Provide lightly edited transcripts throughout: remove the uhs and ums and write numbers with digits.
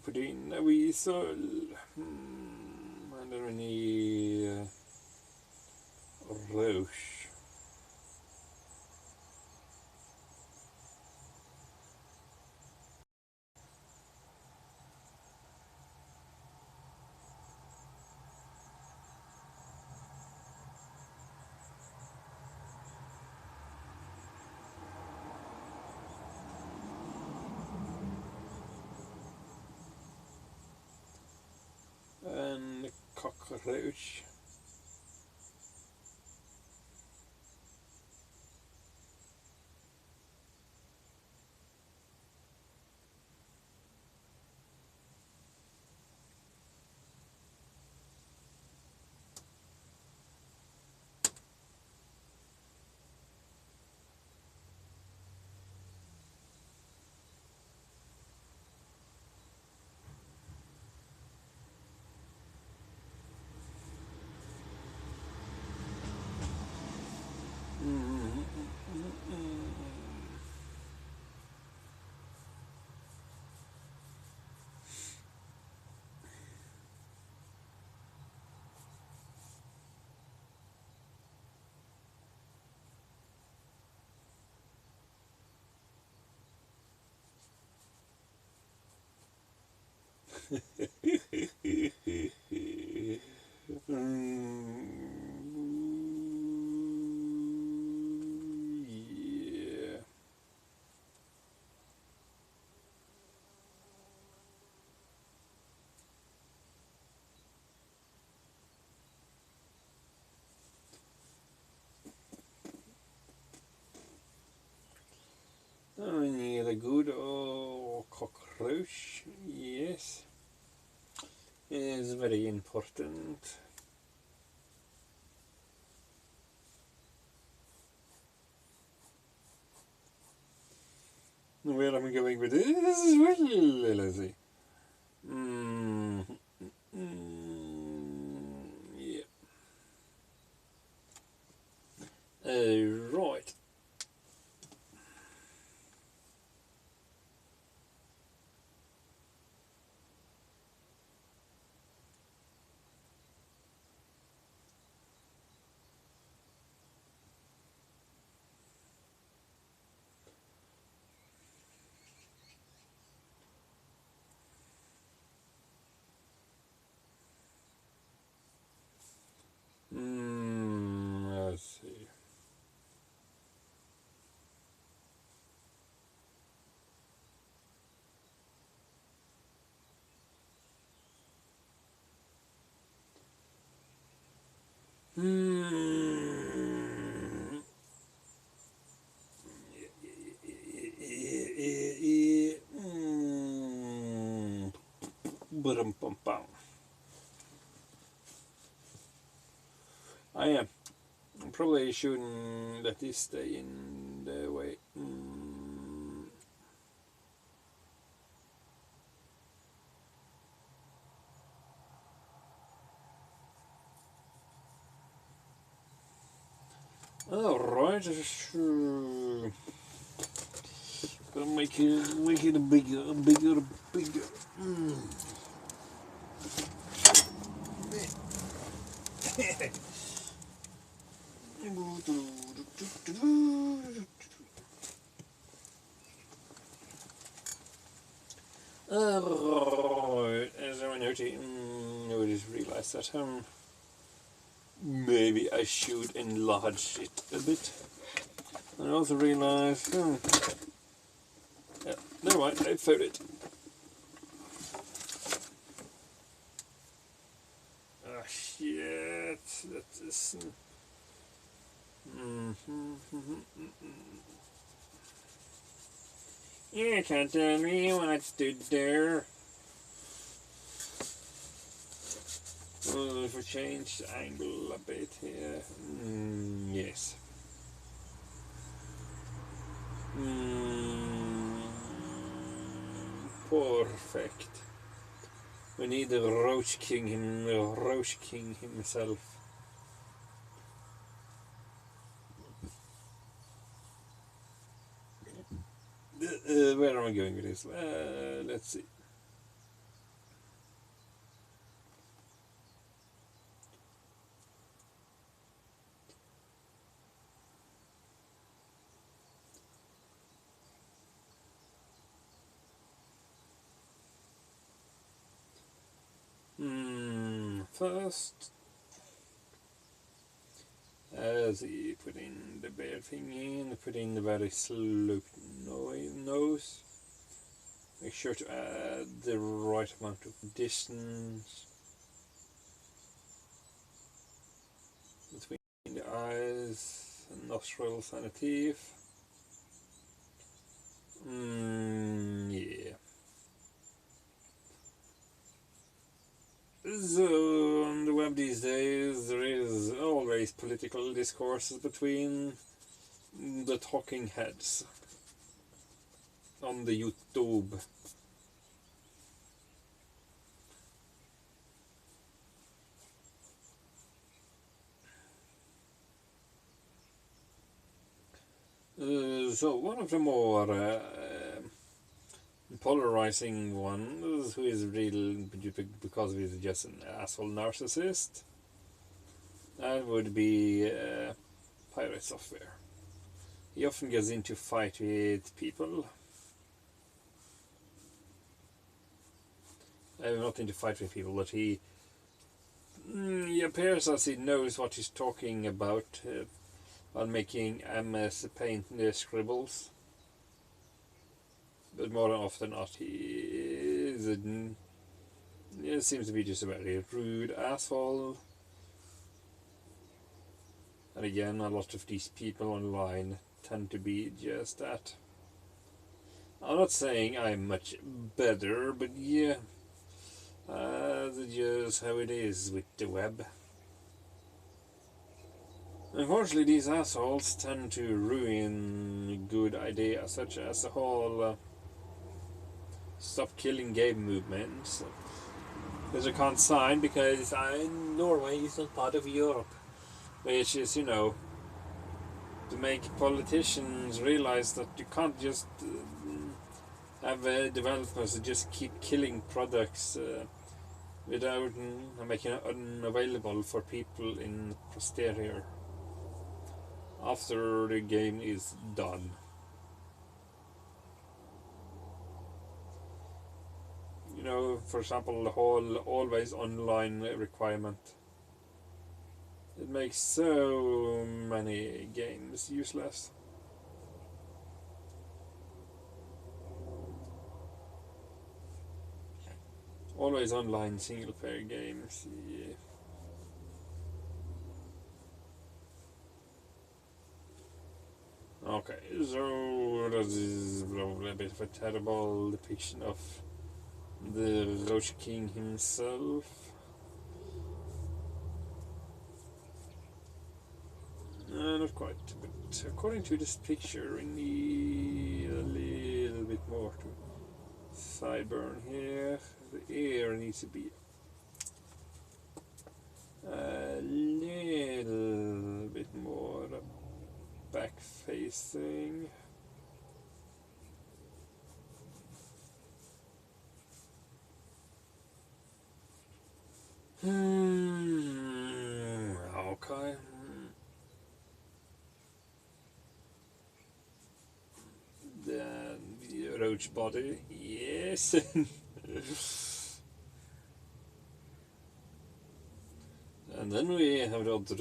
put in a weasel. And then we need roach. And cockroach. Yeah. I need a good old cockroach. Yes, it is very important. Where am I going with this as well? Let's see. Yeah. Right. Let's see. Bum. I am. Probably shouldn't let this stay in the way. Alright. Gonna make it bigger. Alright, as I just realised that maybe I should enlarge it a bit. I also realised, yeah, never mind, I found it. Ah, shit, that is... You can't tell me what to do. If we change the angle a bit here, yes. Perfect. We need the Roach King himself. Where am I going with this? Let's see. first. As he put in the bear thing in, put in the very sloped nose. Make sure to add the right amount of distance between the eyes and nostrils and the teeth. Yeah. So on the web these days there is always political discourses between the talking heads on the YouTube. So one of the more polarizing ones, who is real because he's just an asshole narcissist, that would be Pirate Software. He often gets into fight with people. Not into fight with people, but he appears as he knows what he's talking about while making MS Paint scribbles. But more often than not, he seems to be just a very rude asshole. And again, a lot of these people online tend to be just that. I'm not saying I'm much better, but yeah, that's just how it is with the web. Unfortunately, these assholes tend to ruin good ideas, such as the whole stop killing game movement, which I can't sign because Norway is not part of Europe, which is, to make politicians realize that you can't just have developers that just keep killing products without making it unavailable for people in posterior after the game is done. For example, the whole always online requirement. It makes so many games useless. Always online single player games, yeah. Okay, so this is probably a bit of a terrible depiction of the roachking himself. Not quite, but according to this picture we need a little bit more to sideburn here. The ear needs to be a little bit more back facing. Okay. Then the roach body, yes. And then we have the other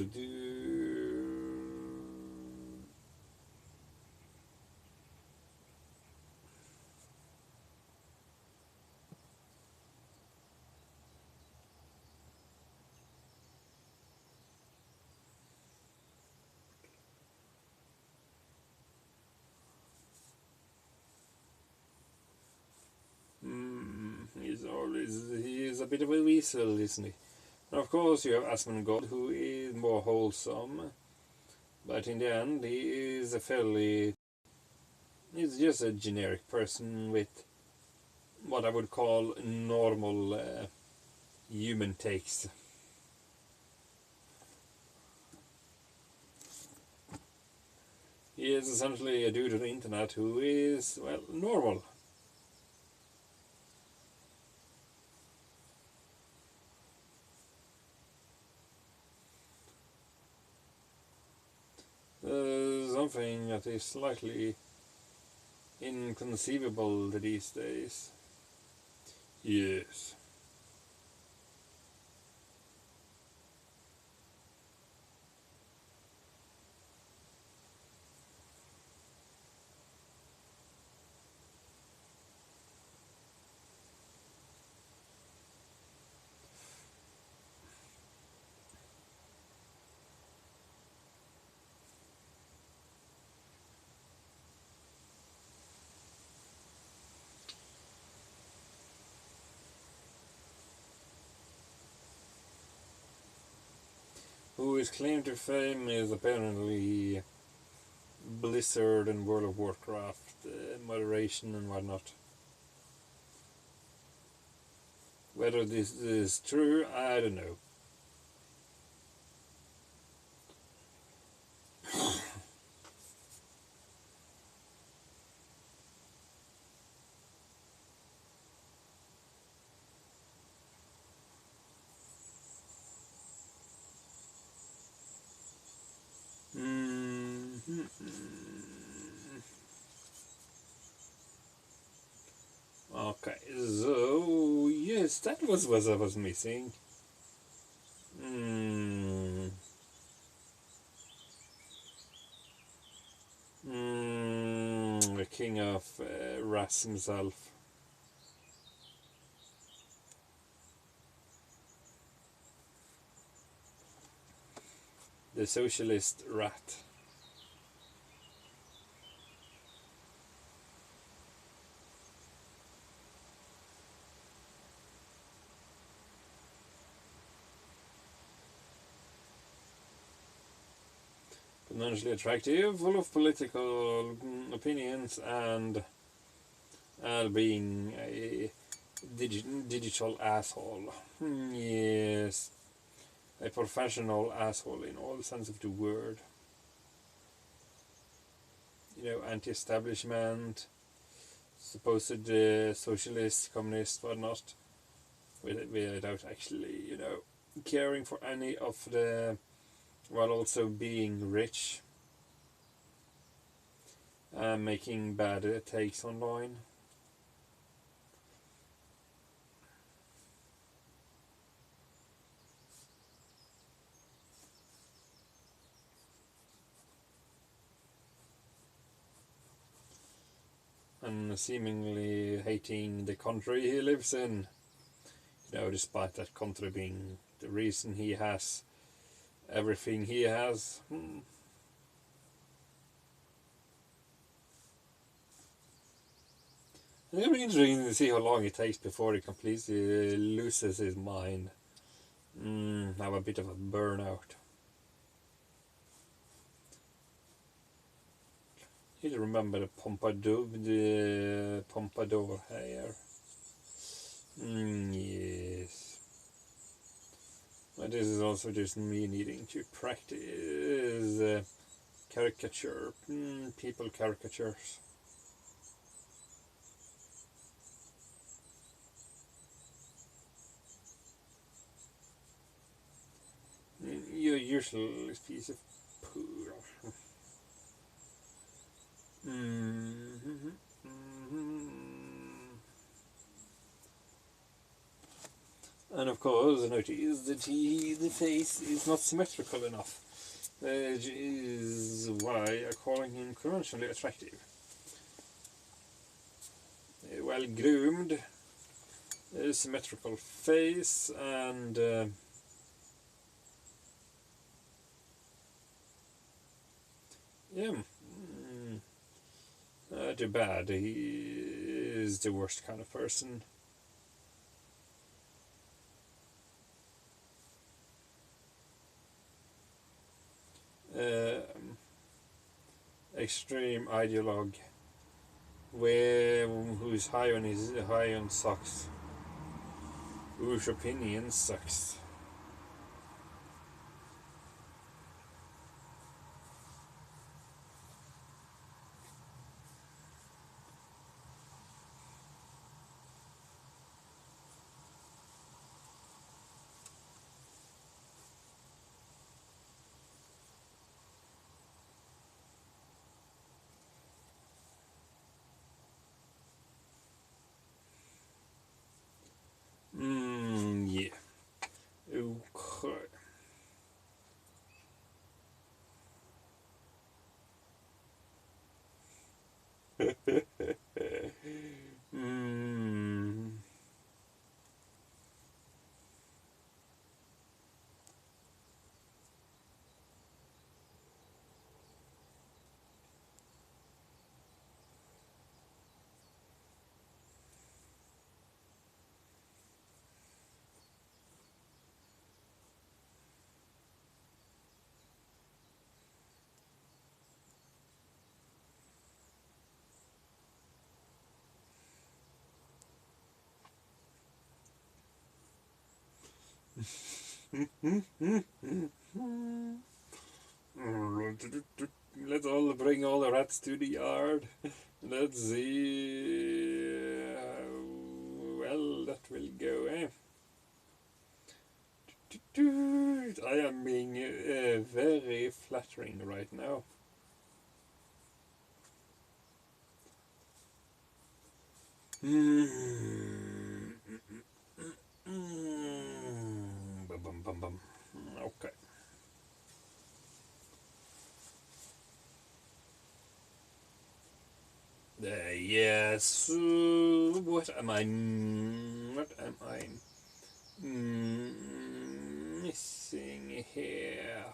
he is a bit of a weasel, isn't he? And of course you have Asmongold, who is more wholesome, but in the end he is he's just a generic person with what I would call normal human takes. He is essentially a dude on the internet who is, well, normal. Something that is slightly inconceivable these days. Yes. whose claim to fame is apparently Blizzard and World of Warcraft moderation and whatnot. Whether this is true, I don't know. Okay, so yes, that was what I was missing. The king of Ras himself. The socialist rat. Potentially attractive, full of political opinions, and being a digital asshole. Yes, a professional asshole in all sense of the word. You know, anti-establishment, supposed socialist, communist, whatnot, without actually, you know, caring for any of the, while also being rich, making bad takes online. And seemingly hating the country he lives in, you know, despite that country being the reason he has everything he has. It'll be interesting to see how long it takes before he completely loses his mind. Have a bit of a burnout. You remember the pompadour hair. Yes. But this is also just me needing to practice caricature, people caricatures. Your usual piece of poo. And of course, notice that the face is not symmetrical enough, which is why I'm calling him conventionally attractive. Well groomed, symmetrical face, and yeah, too bad. He is the worst kind of person. Extreme ideologue, who's high on socks, whose opinion sucks. Yeah. Let's all bring all the rats to the yard. Let's see how well that will go, eh? I am being very flattering right now. Okay. Yes. What am I missing here?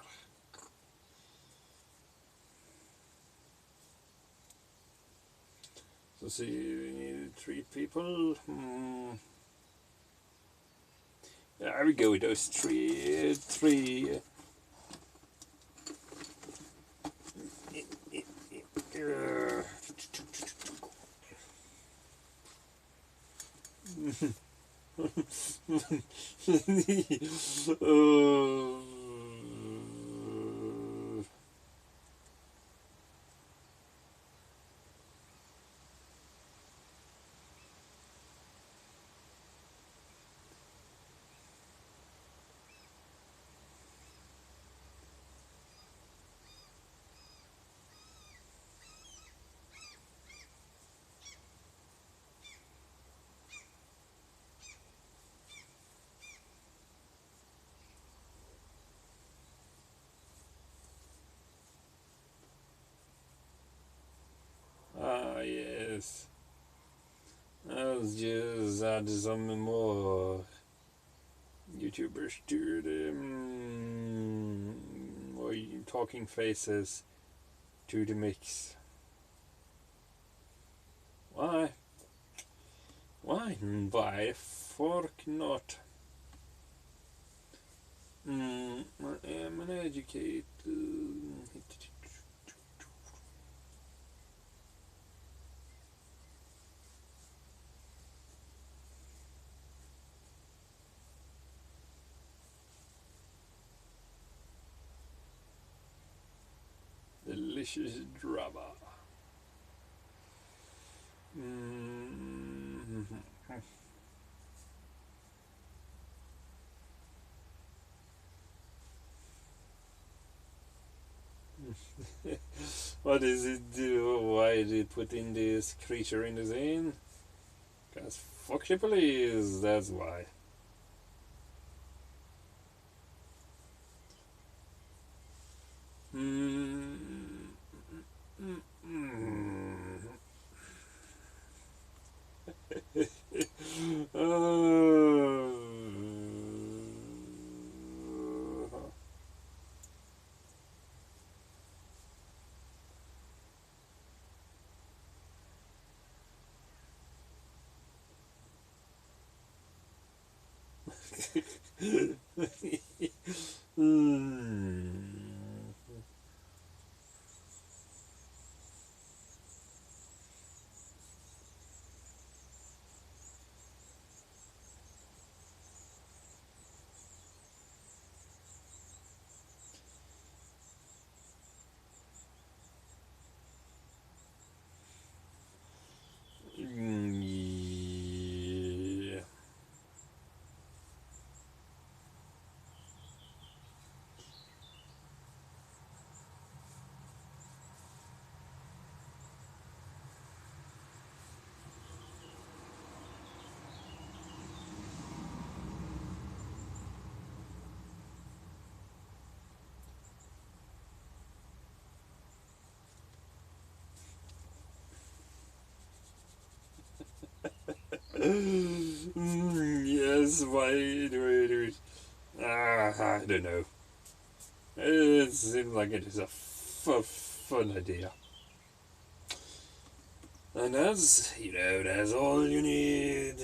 So see, we need 3 people. There we go with those three. Yes. Let's just add some more YouTubers to the more talking faces to the mix. Why? Why the fork not? I am an educated. Delicious drama. What does it do? Why did it put in this creature in the scene? Because fuck the police, that's why. Yeah. Yes, why do I do it? I don't know. It seems like it is a fun idea. And that's, that's all you need.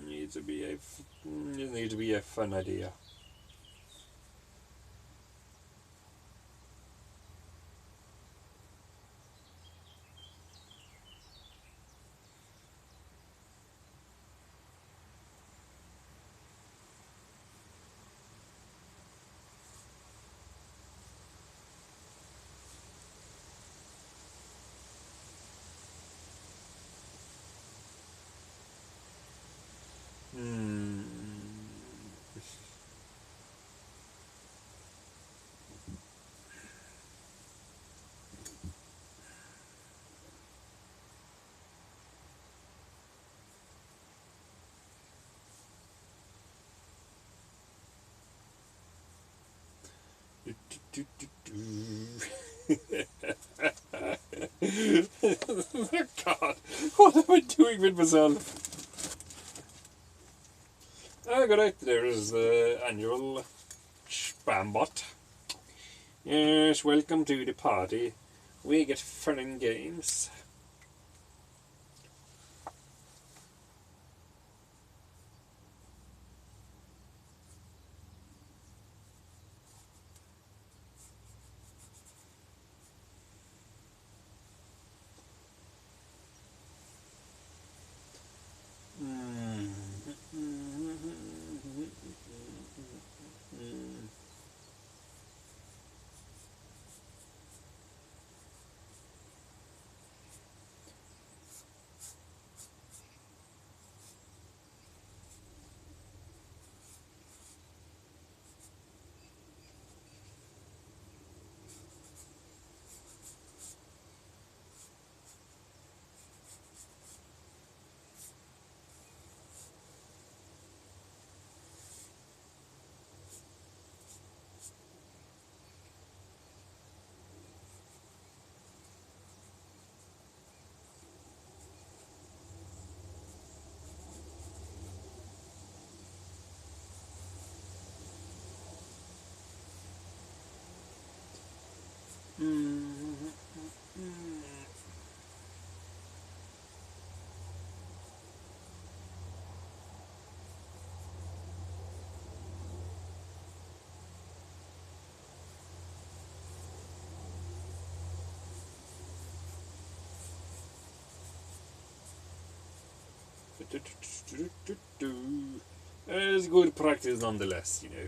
Needs to be a fun idea. God, what am I doing with myself? Good night. There's the annual spam bot. Yes, welcome to the party. We get fun and games. It's good practice nonetheless, you know.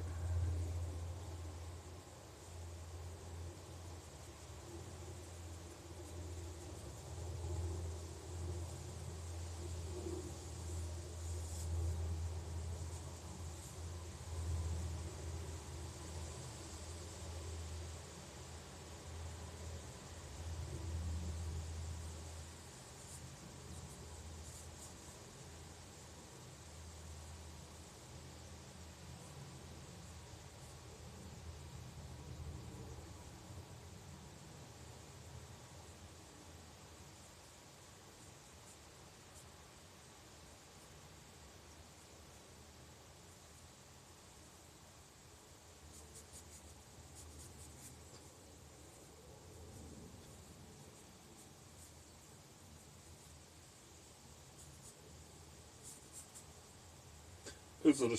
Is it a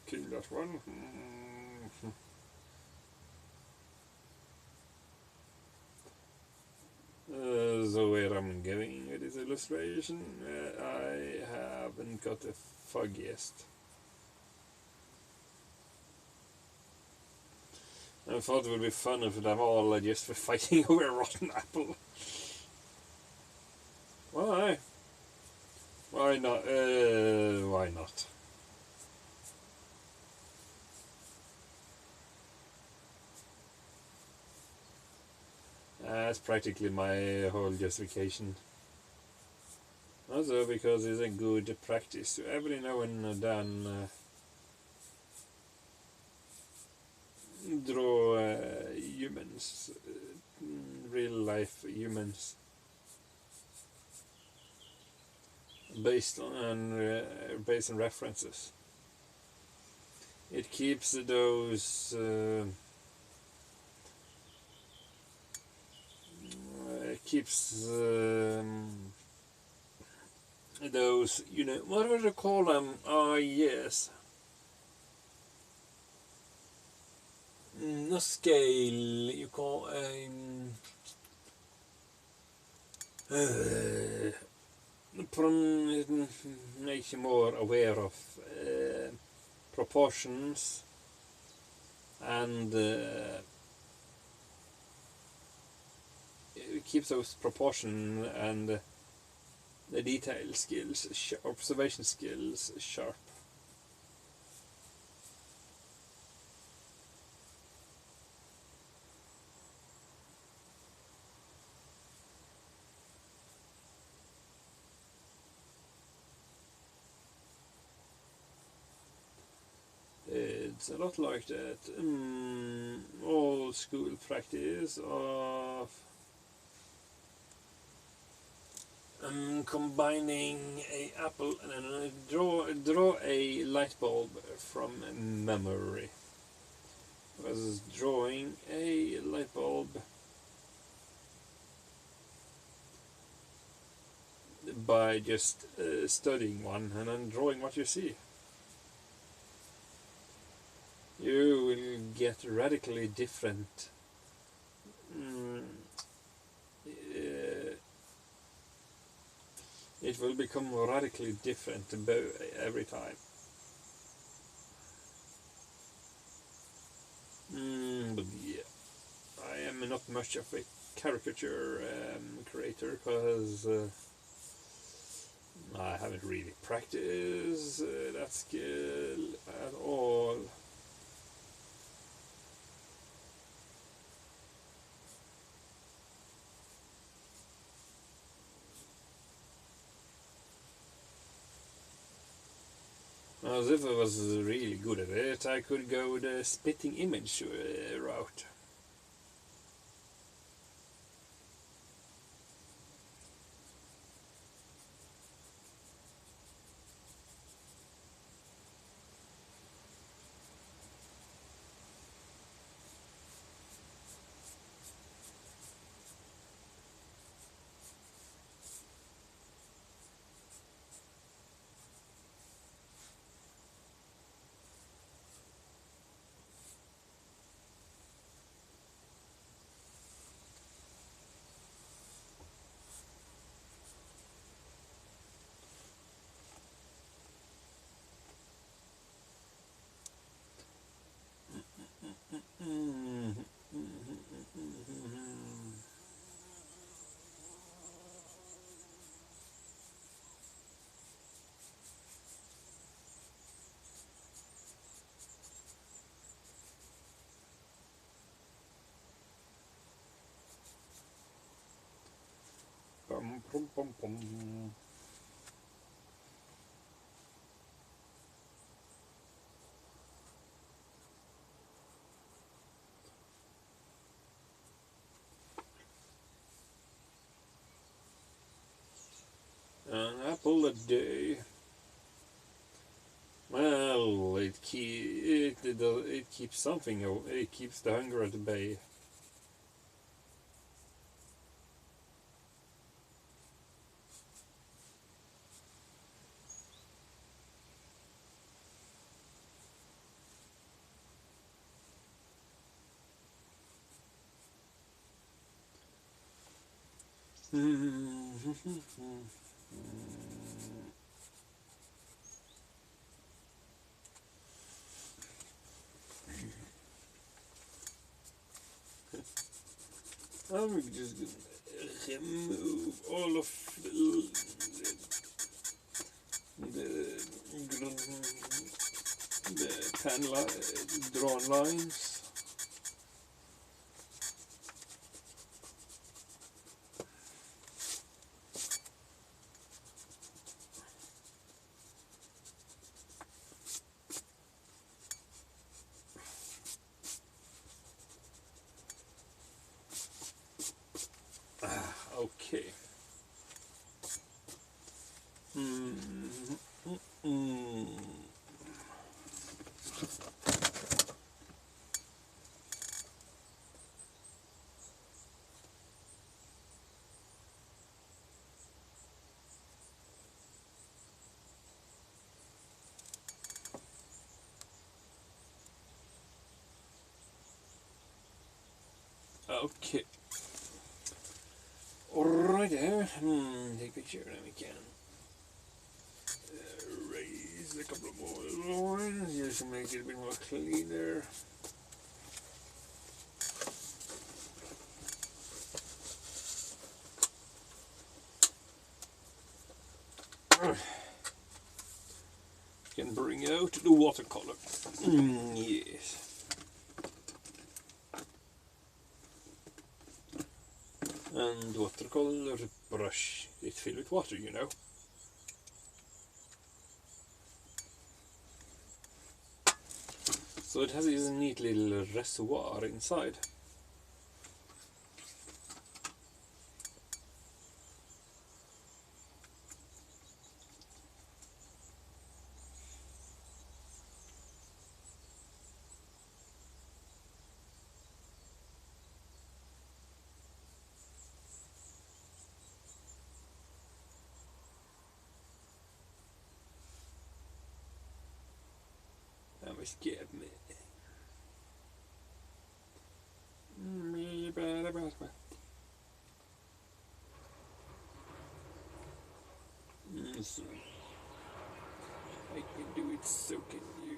king, that one? So where I'm going with this illustration, I haven't got the foggiest. I thought it would be fun if them all just were fighting over a rotten apple. Why? Why not? Why not? That's practically my whole justification. Also because it's a good practice to every now and then draw humans, real life humans, based on references. It keeps those those, you know, what would you call them? Oh yes, no scale. You call make you more aware of proportions and it keeps those proportion and the detail skills, observation skills sharp. it's a lot like that. Old school practice of combining a apple and then draw a light bulb from memory. Was drawing a light bulb by just studying one and then drawing what you see. You will get radically different it will become radically different every time. But yeah, I am not much of a caricature creator because I haven't really practiced that skill at all. As if I was really good at it, I could go the spitting image route. Pum, pum, pum, pum. An apple a day. Well, it keeps something. It keeps the hunger at bay. I'm just gonna remove all of the pen drawn lines. Okay. Okay. Alright there. Take a picture and we can raise a couple of more lines just to make it a bit more cleaner. Can bring out the watercolor. Yes. And watercolor brush is filled with water, you know. So it has this neat little reservoir inside. That was scared me. So I can do it, so can you.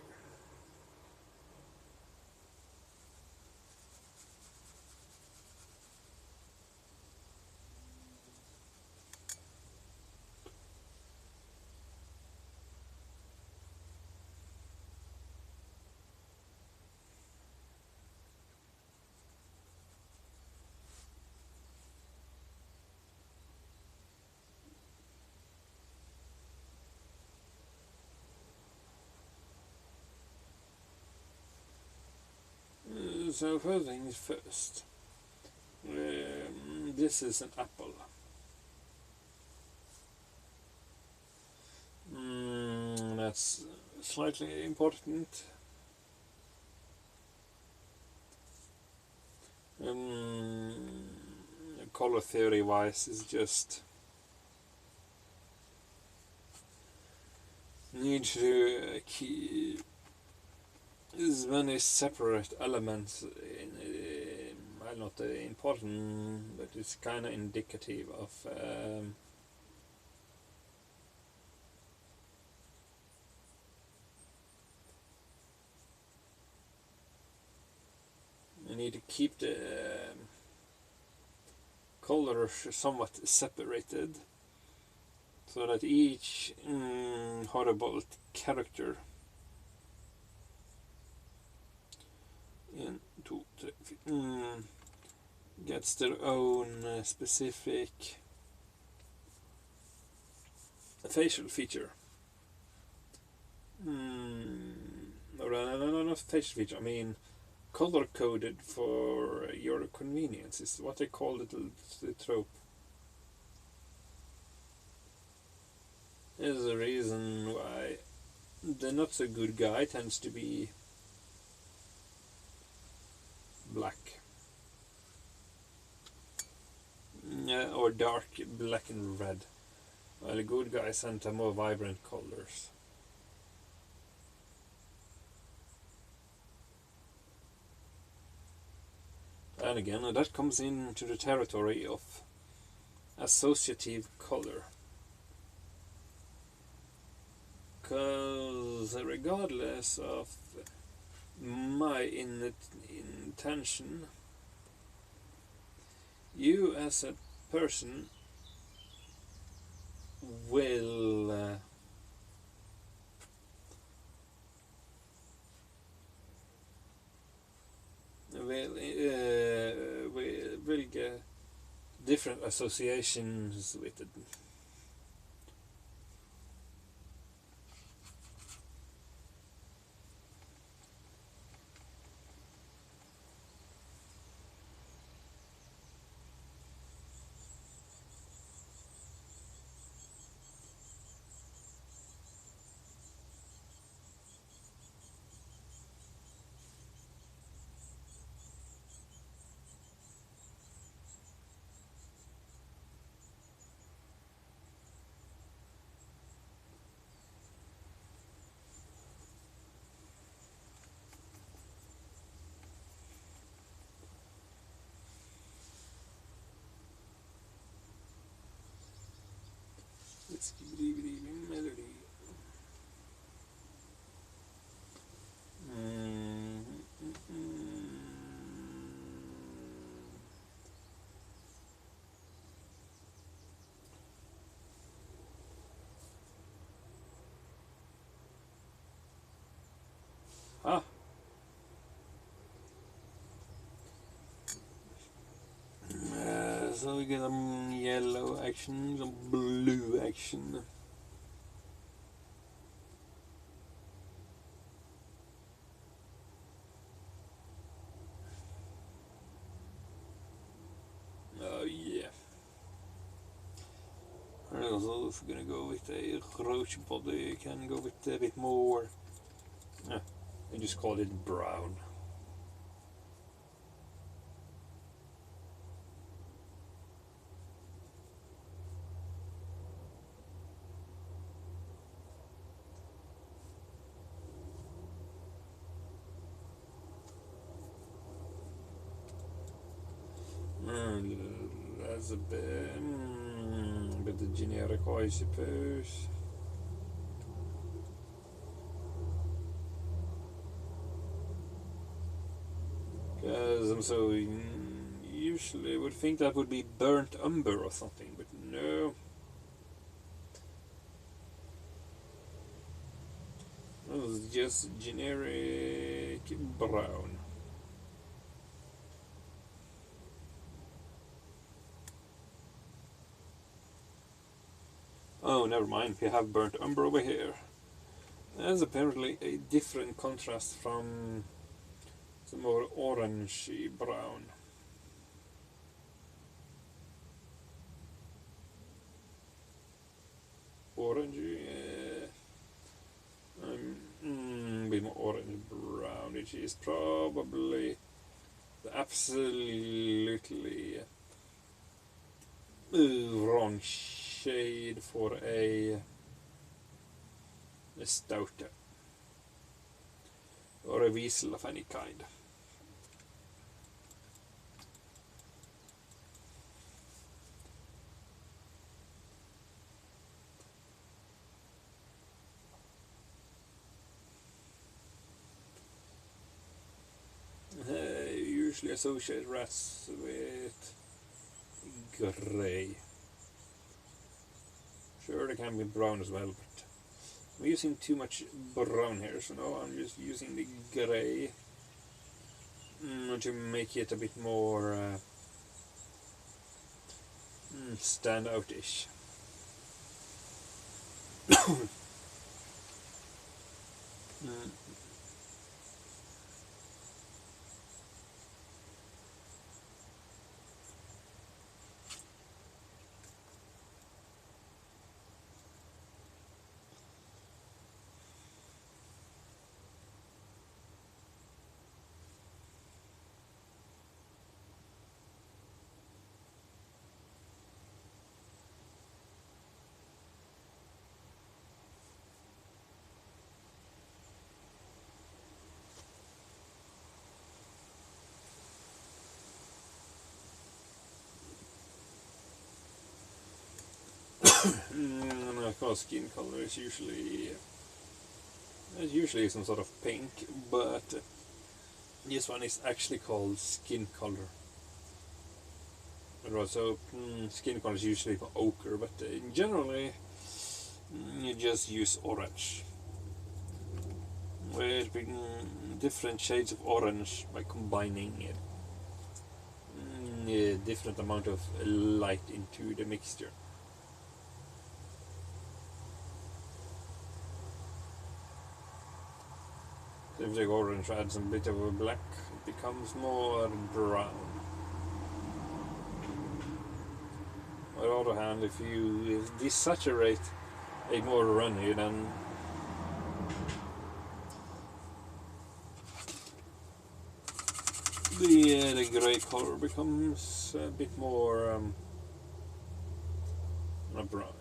So first things first. This is an apple. That's slightly important. Color theory wise is just need to keep as many separate elements in, well, not important, but it's kind of indicative of you need to keep the colors somewhat separated so that each horrible character in 2, 3, gets their own specific facial feature. No, not facial feature, I mean color coded for your convenience is what they call the trope. There's a reason why the not so good guy tends to be black. Or dark black and red. While the good guys tend to have more vibrant colors. And again, that comes into the territory of associative color. Because regardless of my intention, you as a person will get different associations with it. Melody. Ah. So we get some yellow action, some blue action. Also, if we're gonna go with a roach body, can go with a bit more. I just call it brown. That's a bit the generic, I suppose. Because I'm so usually would think that would be burnt umber or something, but no. It was just generic brown. Oh, never mind, we have burnt umber over here. That's apparently a different contrast from the more orangey brown. Orangey, a bit more orange brown, which is probably the absolutely wrong shade for a stout or a weasel of any kind. Usually associate rats with grey. Sure, they can be brown as well, but I'm using too much brown here, so now I'm just using the grey to make it a bit more stand-out-ish. And of course, skin color is usually some sort of pink, but this one is actually called skin color. And also, skin color is usually for ochre, but generally you just use orange. With different shades of orange by combining a different amount of light into the mixture. If you take orange, add some bit of a black, it becomes more brown. On the other hand, if you desaturate a more runny, then the grey color becomes a bit more brown.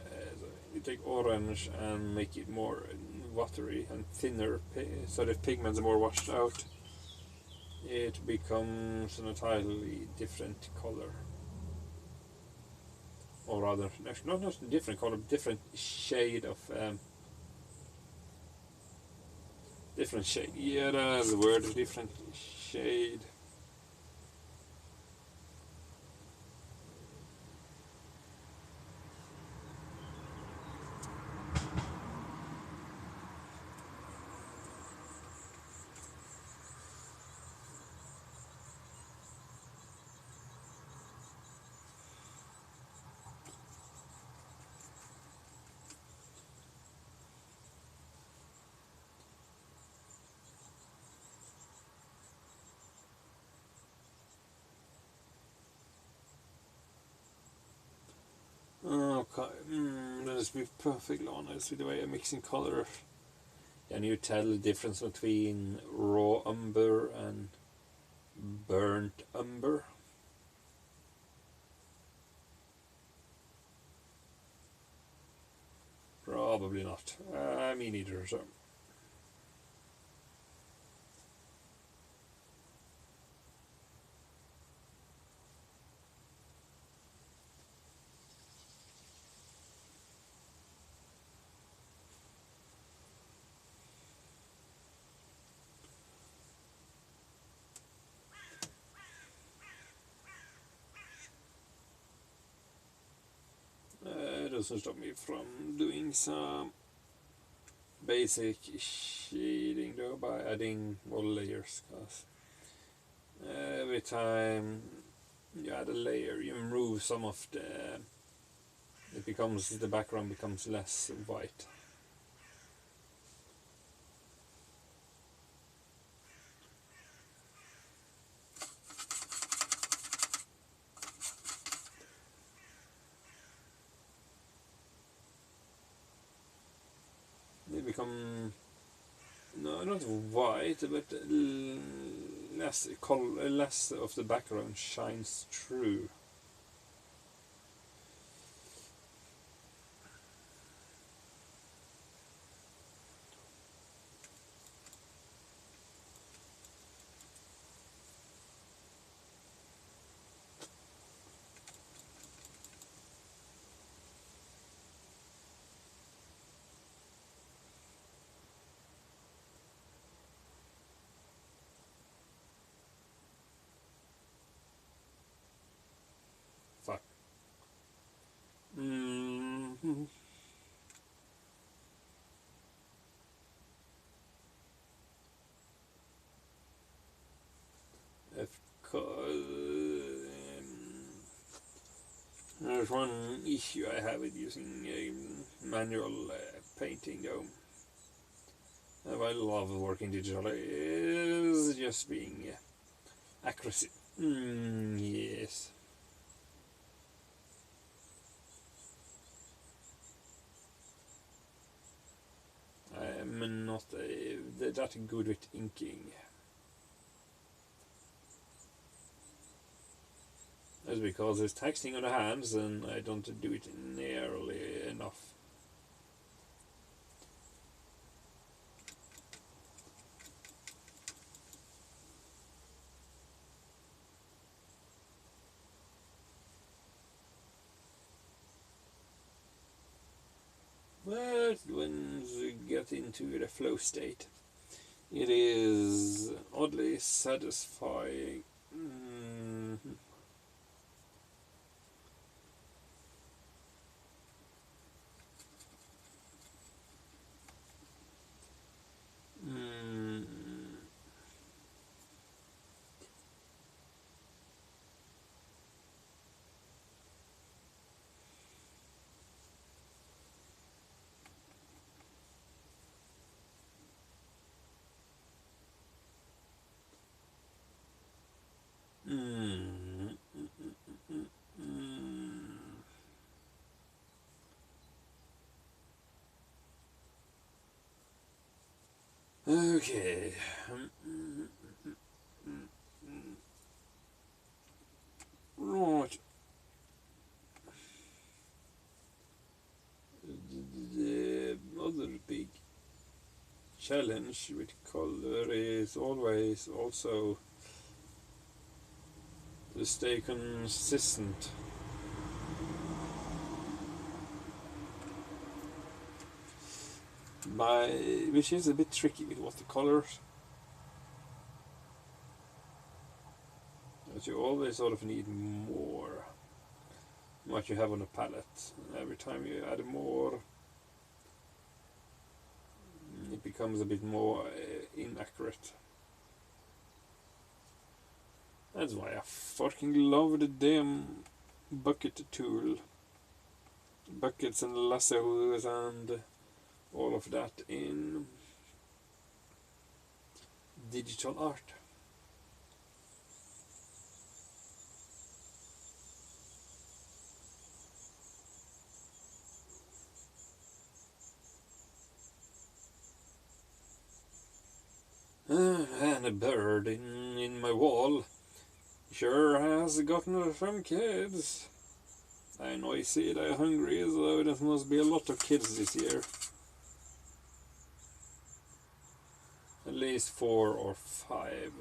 You take orange and make it more watery and thinner, so the pigments are more washed out. It becomes an entirely different color. Or rather, not different color, different shade of different shade. Yeah, that's the word. Different shade. just be perfectly honest with the way I'm mixing color. Can you tell the difference between raw umber and burnt umber? Probably not. Me neither, so. It doesn't stop me from doing some basic shading though by adding more layers, because every time you add a layer you remove some of the background becomes less white. They become not white, but less of the background shines through. Fuck. There's one issue I have with using manual painting though. I love working digitally is just being accuracy. Yes. I am not that good with inking. That's because it's taxing on the hands and I don't do it nearly enough. But once you get into the flow state, it is oddly satisfying. Okay. Right. The other big challenge with color is always also to stay consistent. Which is a bit tricky with watercolors. But you always sort of need more than what you have on a palette. Every time you add more, it becomes a bit more inaccurate. That's why I fucking love the damn bucket tool. Buckets and lassos and all of that in digital art. a bird in my wall. Sure has gotten some kids. I know I see they're hungry, so there must be a lot of kids this year. At least 4 or 5.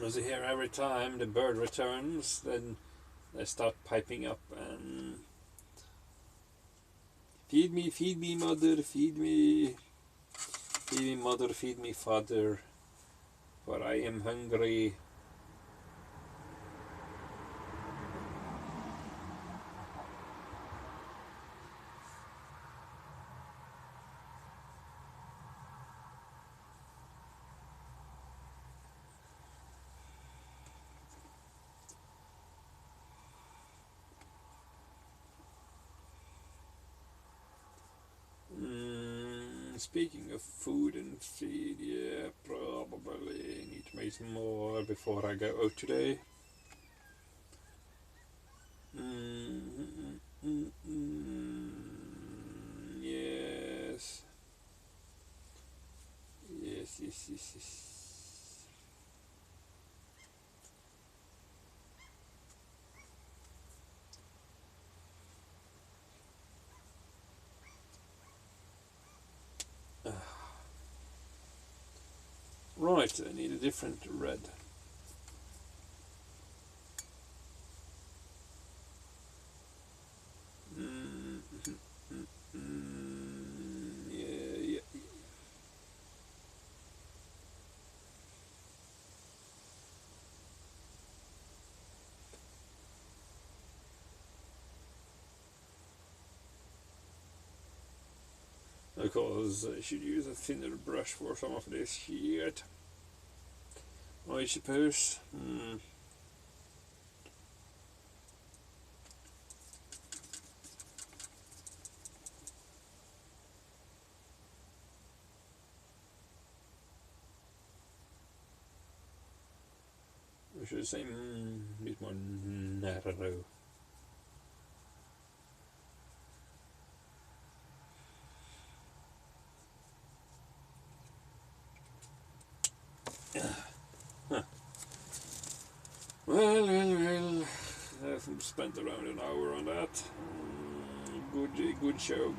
As you hear, every time the bird returns, then they start piping up and feed me, mother, feed me, mother, feed me, father, for I am hungry. Speaking of food and feed, yeah, probably need to make some more before I go out today. Yes. Yes. Right, I need a different red. Yeah. Because I should use a thinner brush for some of this shit, I suppose. I should say a bit more narrow. Huh. Well, I've spent around an hour on that. Good show.